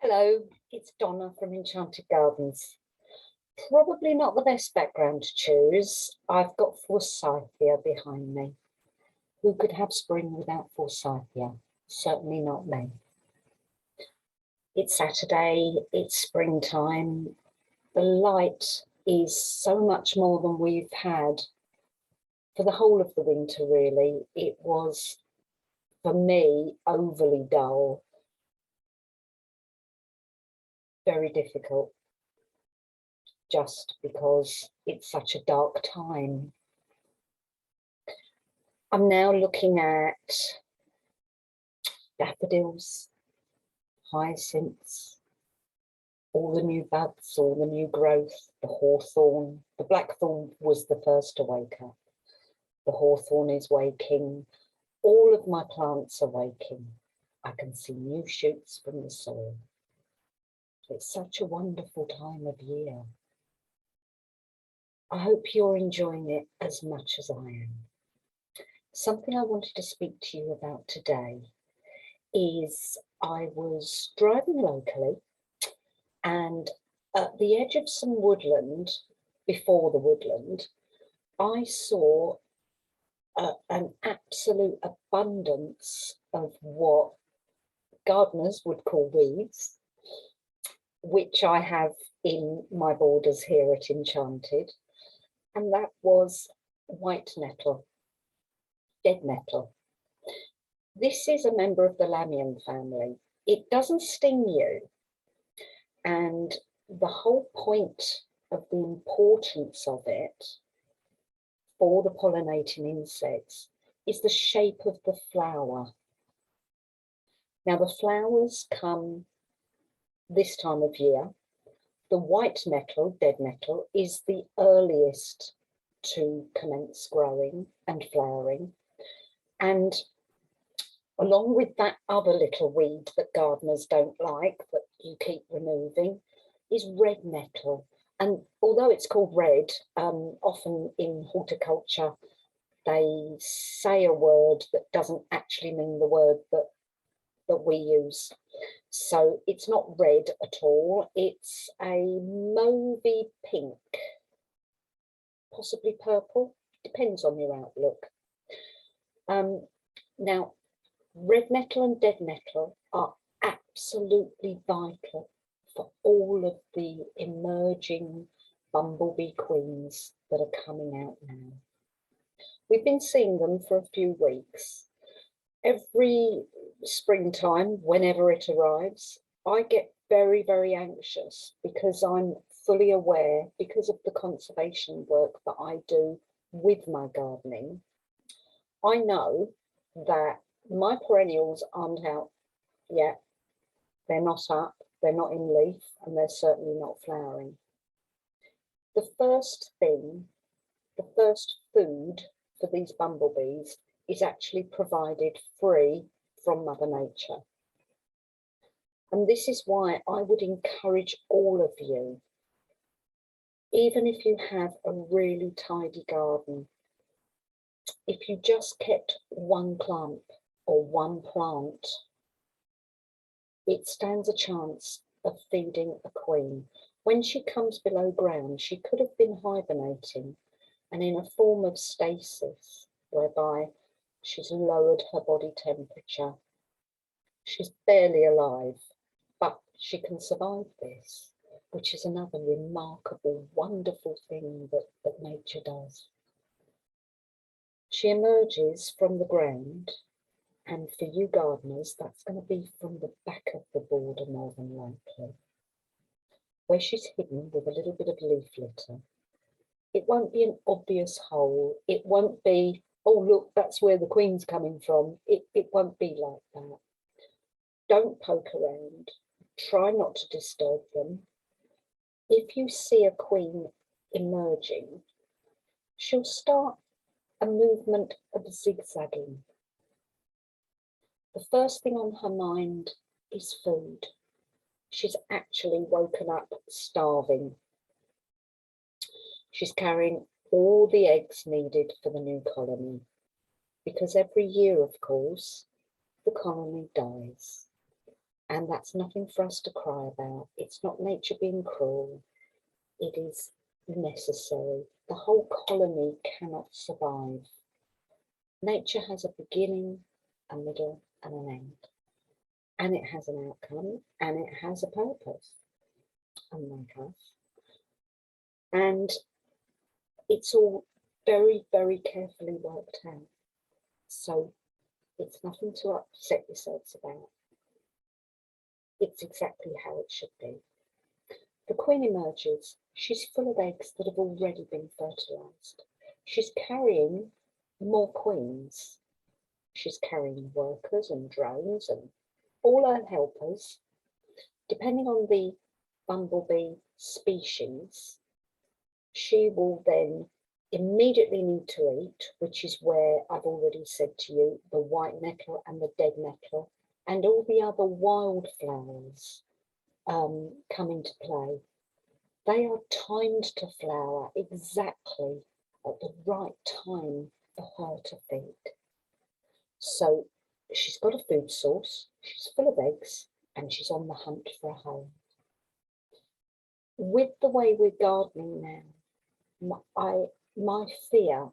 Hello, it's Donna from Enchanted Gardens. Probably not the best background to choose. I've got forsythia behind me. Who could have spring without forsythia? Certainly not me. It's Saturday, it's springtime. The light is so much more than we've had for the whole of the winter, really. It was, for me, overly dull. Very difficult, just because it's such a dark time. I'm now looking at daffodils, hyacinths, all the new buds, all the new growth, the hawthorn. The blackthorn was the first to wake up. The hawthorn is waking. All of my plants are waking. I can see new shoots from the soil. It's such a wonderful time of year. I hope you're enjoying it as much as I am. Something I wanted to speak to you about today is I was driving locally, and at the edge of some woodland, before the woodland, I saw an absolute abundance of what gardeners would call weeds, which I have in my borders here at Enchanted, and that was white nettle, dead nettle. This is a member of the Lamian family. It doesn't sting you, and the whole point of the importance of it for the pollinating insects is the shape of the flower. Now, the flowers come this time of year. The white nettle, dead nettle, is the earliest to commence growing and flowering. And along with that other little weed that gardeners don't like, that you keep removing, is red nettle. And although it's called red, often in horticulture, they say a word that doesn't actually mean the word that we use. So it's not red at all. It's a mauvey pink, possibly purple, depends on your outlook. Now, red nettle and dead nettle are absolutely vital for all of the emerging bumblebee queens that are coming out now. We've been seeing them for a few weeks. Every springtime, whenever it arrives, I get very, very anxious because I'm fully aware, because of the conservation work that I do with my gardening, I know that my perennials aren't out yet. They're not up, they're not in leaf, and they're certainly not flowering. The first thing, the first food for these bumblebees is actually provided free from Mother Nature. And this is why I would encourage all of you, even if you have a really tidy garden, if you just kept one clump or one plant, it stands a chance of feeding a queen. When she comes below ground, she could have been hibernating and in a form of stasis, whereby she's lowered her body temperature. She's barely alive, but she can survive this, which is another remarkable, wonderful thing that nature does. She emerges from the ground, and for you gardeners, that's going to be from the back of the border more than likely, where she's hidden with a little bit of leaf litter. It won't be an obvious hole. It won't be, oh, look, that's where the queen's coming from. It won't be like that. Don't poke around. Try not to disturb them. If you see a queen emerging, she'll start a movement of zigzagging. The first thing on her mind is food. She's actually woken up starving. She's carrying all the eggs needed for the new colony, because every year, of course, the colony dies. And that's nothing for us to cry about. It's not nature being cruel. It is necessary. The whole colony cannot survive. Nature has a beginning, a middle, and an end. And it has an outcome, and it has a purpose, unlike us. And it's all very, very carefully worked out. So it's nothing to upset yourselves about. It's exactly how it should be. The queen emerges. She's full of eggs that have already been fertilized. She's carrying more queens. She's carrying workers and drones and all her helpers. Depending on the bumblebee species, she will then immediately need to eat, which is where I've already said to you, the white nettle and the dead nettle and all the other wildflowers come into play. They are timed to flower exactly at the right time for her to feed. So she's got a food source, she's full of eggs, and she's on the hunt for a home. With the way we're gardening now, my fear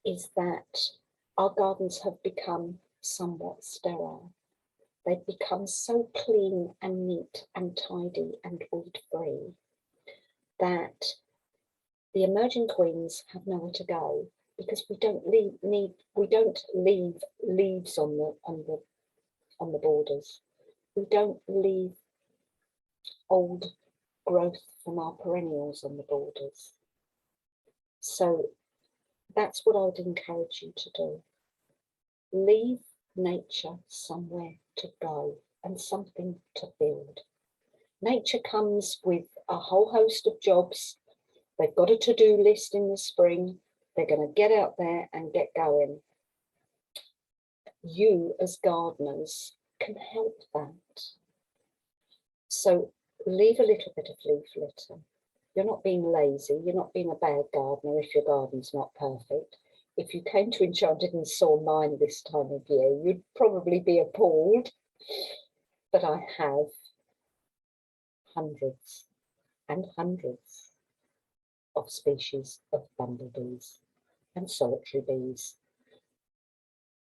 is that our gardens have become somewhat sterile. They've become so clean and neat and tidy and weed-free that the emerging queens have nowhere to go because we don't leave leaves on the borders. We don't leave old growth from our perennials on the borders. So that's what I would encourage you to do. Leave nature somewhere to go and something to build. Nature comes with a whole host of jobs. They've got a to-do list in the spring. They're going to get out there and get going. You as gardeners can help that. So leave a little bit of leaf litter. You're not being lazy. You're not being a bad gardener if your garden's not perfect. If you came to Enchanted and saw mine this time of year, you'd probably be appalled. But I have hundreds and hundreds of species of bumblebees and solitary bees,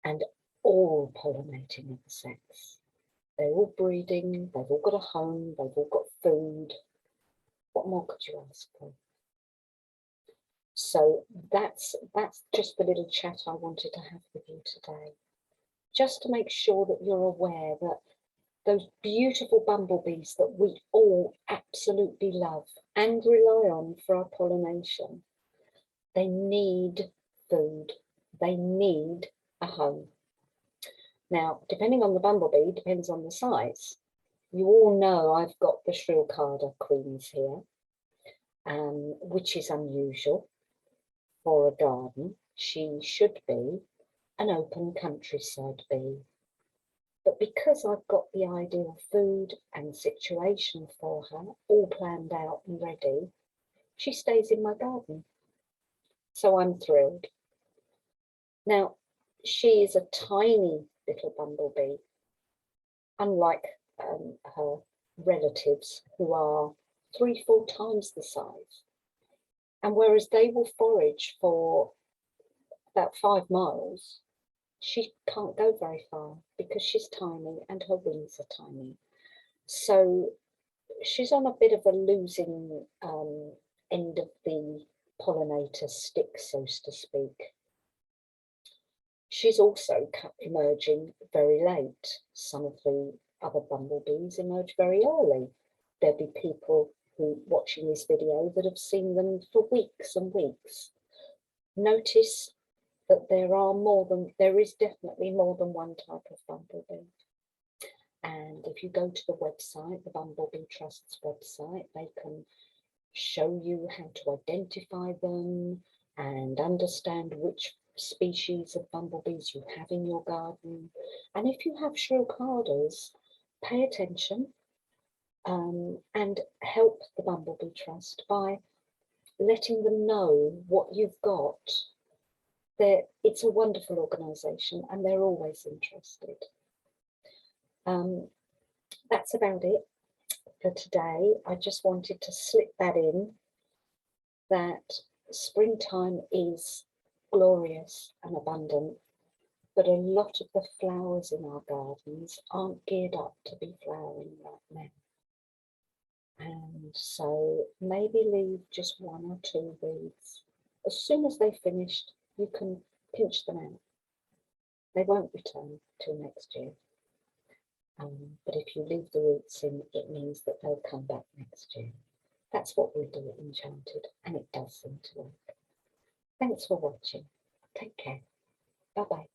and all pollinating insects. They're all breeding, they've all got a home, they've all got food. What more could you ask for? So that's just the little chat I wanted to have with you today. Just to make sure that you're aware that those beautiful bumblebees that we all absolutely love and rely on for our pollination, they need food, they need a home. Now, depending on the bumblebee, depends on the size. You all know I've got the shrill carder queens here, which is unusual for a garden. She should be an open countryside bee. But because I've got the ideal food and situation for her all planned out and ready, she stays in my garden. So I'm thrilled. Now, she is a tiny little bumblebee, unlike her relatives who are 3-4 times the size. And whereas they will forage for about 5 miles, she can't go very far because she's tiny and her wings are tiny. So she's on a bit of a losing end of the pollinator stick, so to speak. She's also emerging very late. Some of the other bumblebees emerge very early. There'll be people who watching this video that have seen them for weeks and weeks. Notice that there is definitely more than one type of bumblebee. And if you go to the website, the Bumblebee Trust's website, they can show you how to identify them and understand which species of bumblebees you have in your garden. And if you have shrill carders, pay attention and help the Bumblebee Trust by letting them know what you've got. It's a wonderful organisation and they're always interested. that's about it for today. I just wanted to slip that in, that springtime is glorious and abundant, but a lot of the flowers in our gardens aren't geared up to be flowering right now. And so maybe leave just 1 or 2 weeds. As soon as they've finished, you can pinch them out. They won't return till next year. But if you leave the roots in, it means that they'll come back next year. That's what we do at Enchanted, and it does seem to work. Thanks for watching. Take care. Bye-bye.